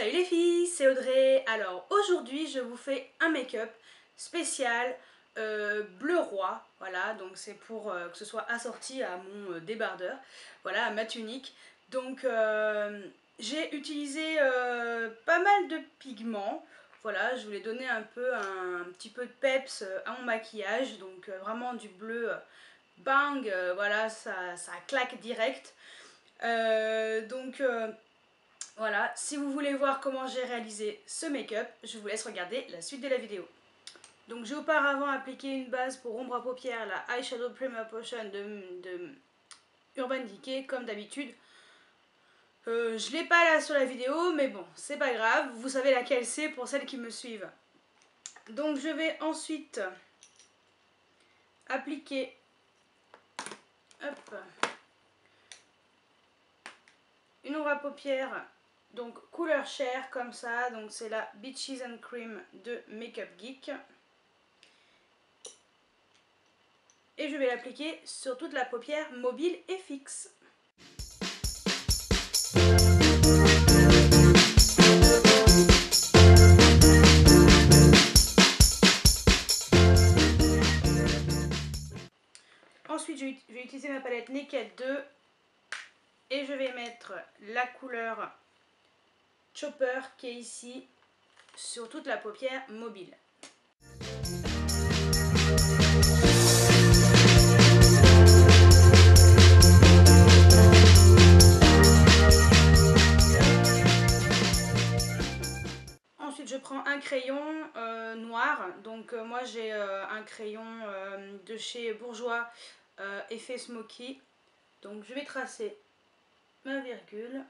Salut les filles, c'est Audrey. Alors aujourd'hui je vous fais un make-up spécial bleu roi. Voilà, donc c'est pour que ce soit assorti à mon débardeur, voilà, à ma tunique. Donc j'ai utilisé pas mal de pigments. Voilà, je voulais donner un petit peu de peps à mon maquillage. Donc vraiment du bleu bang, voilà, ça claque direct. Voilà, si vous voulez voir comment j'ai réalisé ce make-up, je vous laisse regarder la suite de la vidéo. Donc j'ai auparavant appliqué une base pour ombre à paupières, la Eyeshadow Primer Potion de Urban Decay, comme d'habitude. Je l'ai pas là sur la vidéo, mais bon, c'est pas grave, vous savez laquelle c'est pour celles qui me suivent. Donc je vais ensuite appliquer une ombre à paupières, donc couleur chair comme ça, donc c'est la Beaches and Cream de Makeup Geek. Et je vais l'appliquer sur toute la paupière mobile et fixe. Ensuite, je vais utiliser ma palette Naked 2 et je vais mettre la couleur Chopper qui est ici sur toute la paupière mobile. Ensuite, je prends un crayon noir. Donc moi j'ai un crayon de chez Bourjois effet smoky. Donc je vais tracer ma virgule.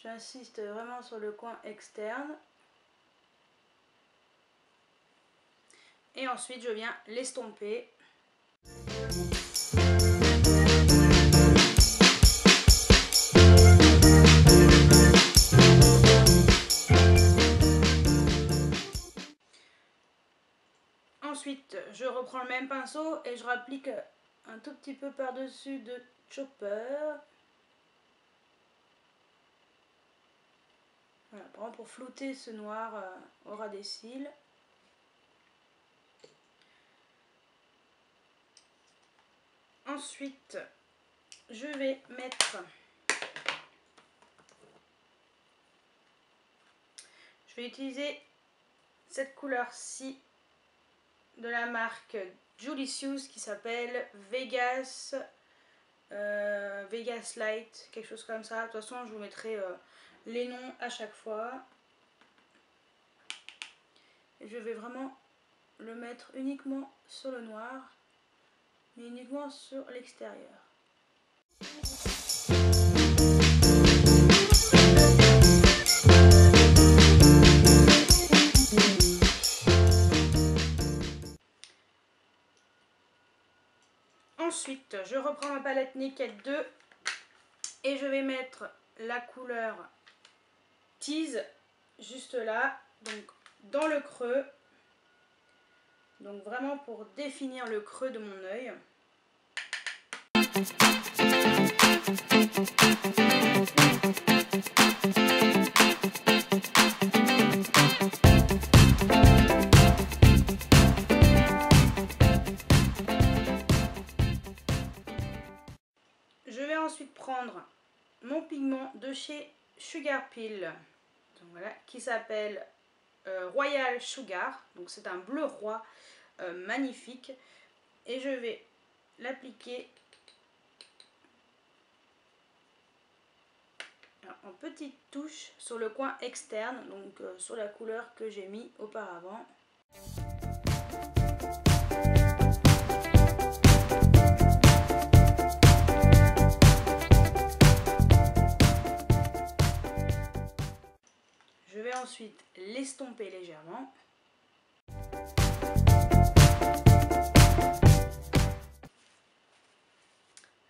J'insiste vraiment sur le coin externe. Et ensuite je viens l'estomper. Ensuite je reprends le même pinceau et je rapplique un tout petit peu par-dessus de Chopper. Voilà, vraiment pour flouter ce noir au ras des cils. Ensuite, je vais mettre... Je vais utiliser cette couleur-ci de la marque Julicious qui s'appelle Vegas Light, quelque chose comme ça. De toute façon, je vous mettrai les noms à chaque fois. Et je vais vraiment le mettre uniquement sur le noir, mais uniquement sur l'extérieur. Ensuite, je reprends ma palette Naked 2 et je vais mettre la couleur Tease juste là, donc dans le creux. Donc vraiment pour définir le creux de mon œil. Je vais ensuite prendre mon pigment de chez Sugar Pill, donc voilà, qui s'appelle Royal Sugar. Donc c'est un bleu roi magnifique. Et je vais l'appliquer en petites touches sur le coin externe, donc sur la couleur que j'ai mis auparavant. Je vais ensuite l'estomper légèrement.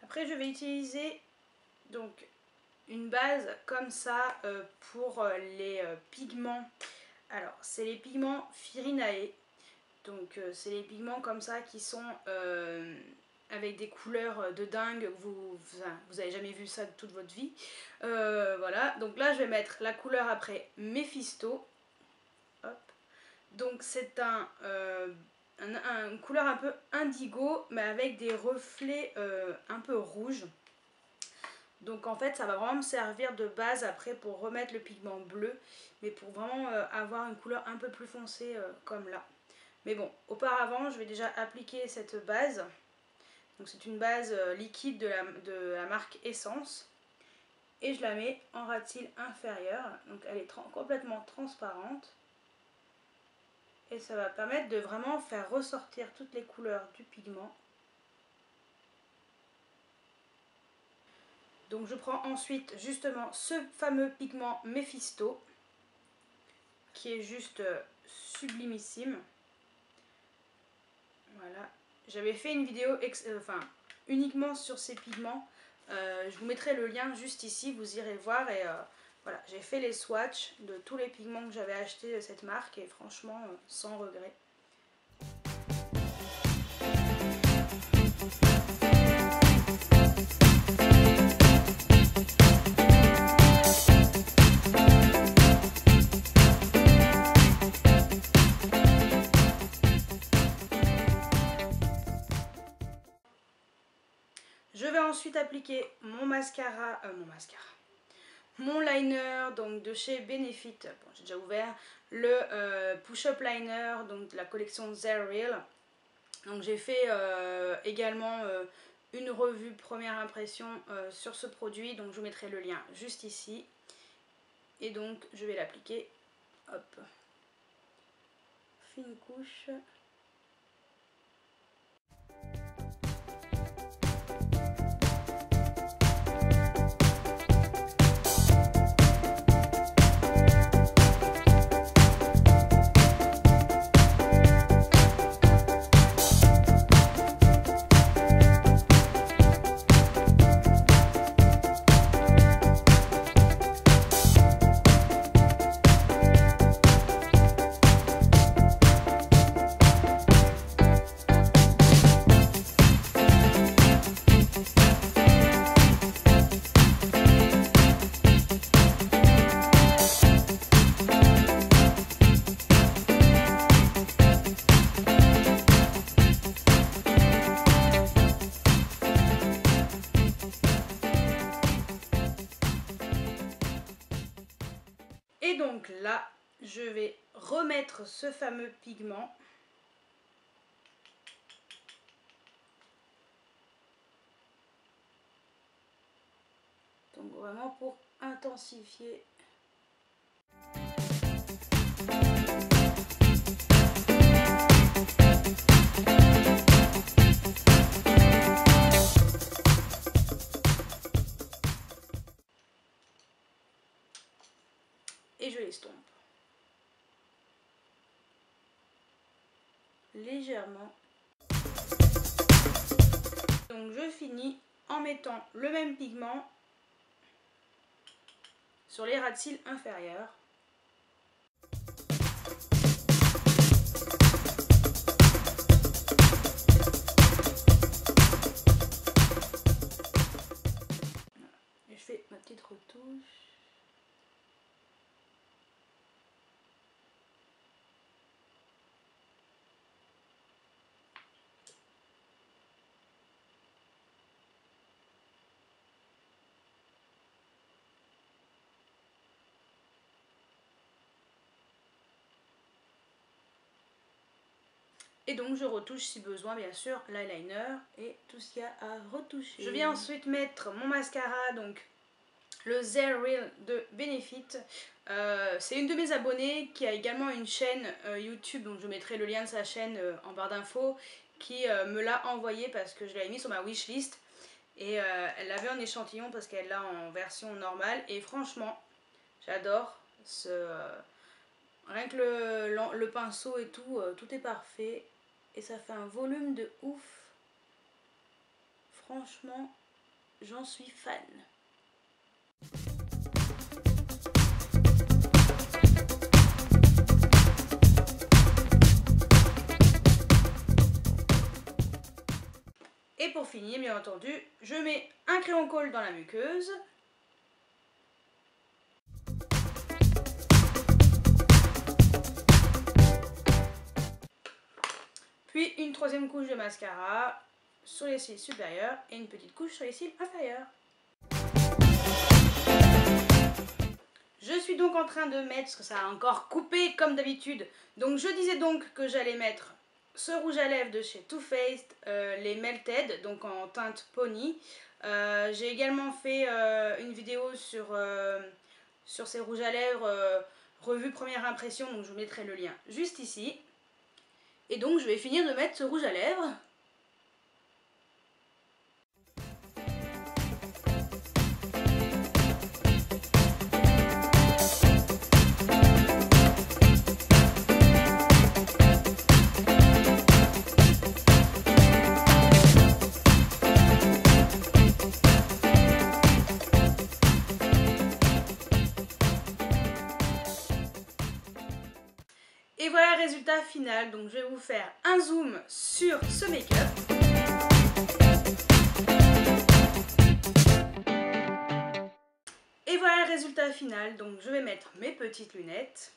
Après je vais utiliser donc une base comme ça pour les pigments. Alors c'est les pigments Firinae. Donc c'est les pigments comme ça qui sont avec des couleurs de dingue, vous avez jamais vu ça de toute votre vie. Voilà, donc là je vais mettre la couleur après Mephisto. Hop. Donc c'est une couleur un peu indigo, mais avec des reflets un peu rouges. Donc en fait ça va vraiment me servir de base après pour remettre le pigment bleu, mais pour vraiment avoir une couleur un peu plus foncée comme là. Mais bon, auparavant je vais déjà appliquer cette base. Donc c'est une base liquide de la marque Essence. Et je la mets en ras de cils inférieur. Donc elle est complètement transparente. Et ça va permettre de vraiment faire ressortir toutes les couleurs du pigment. Donc je prends ensuite justement ce fameux pigment Mephisto. Qui est juste sublimissime. Voilà. J'avais fait une vidéo uniquement sur ces pigments. Je vous mettrai le lien juste ici, vous irez voir. Et voilà, j'ai fait les swatchs de tous les pigments que j'avais achetés de cette marque. Et franchement, sans regret. Je vais ensuite appliquer mon liner donc de chez Benefit. Bon, j'ai déjà ouvert le push-up liner donc de la collection They're Real. Donc j'ai fait également une revue première impression sur ce produit, donc je vous mettrai le lien juste ici. Et donc je vais l'appliquer, hop, fine couche. Et donc là, je vais remettre ce fameux pigment. Donc vraiment pour intensifier. Et je l'estompe légèrement. Donc je finis en mettant le même pigment sur les ras de cils inférieurs. Et je fais ma petite retouche. Et donc je retouche si besoin bien sûr l'eyeliner et tout ce qu'il y a à retoucher. Je viens ensuite mettre mon mascara, donc le They're Real de Benefit. C'est une de mes abonnées qui a également une chaîne YouTube, donc je mettrai le lien de sa chaîne en barre d'infos, qui me l'a envoyé parce que je l'avais mis sur ma wishlist. Et elle l'avait en échantillon parce qu'elle l'a en version normale. Et franchement, j'adore rien que le pinceau et tout, tout est parfait. Et ça fait un volume de ouf. Franchement, j'en suis fan. pour finir, bien entendu, je mets un crayon colle dans la muqueuse. Puis une troisième couche de mascara sur les cils supérieurs et une petite couche sur les cils inférieurs. Je suis donc en train de mettre, parce que ça a encore coupé comme d'habitude, donc je disais donc que j'allais mettre ce rouge à lèvres de chez Too Faced, les Melted, donc en teinte Pony. J'ai également fait une vidéo sur ces rouges à lèvres revue première impression, donc je vous mettrai le lien juste ici. Et donc je vais finir de mettre ce rouge à lèvres. Et voilà le résultat final, donc je vais vous faire un zoom sur ce make-up. Et voilà le résultat final, donc je vais mettre mes petites lunettes.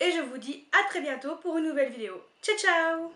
Et je vous dis à très bientôt pour une nouvelle vidéo. Ciao ciao!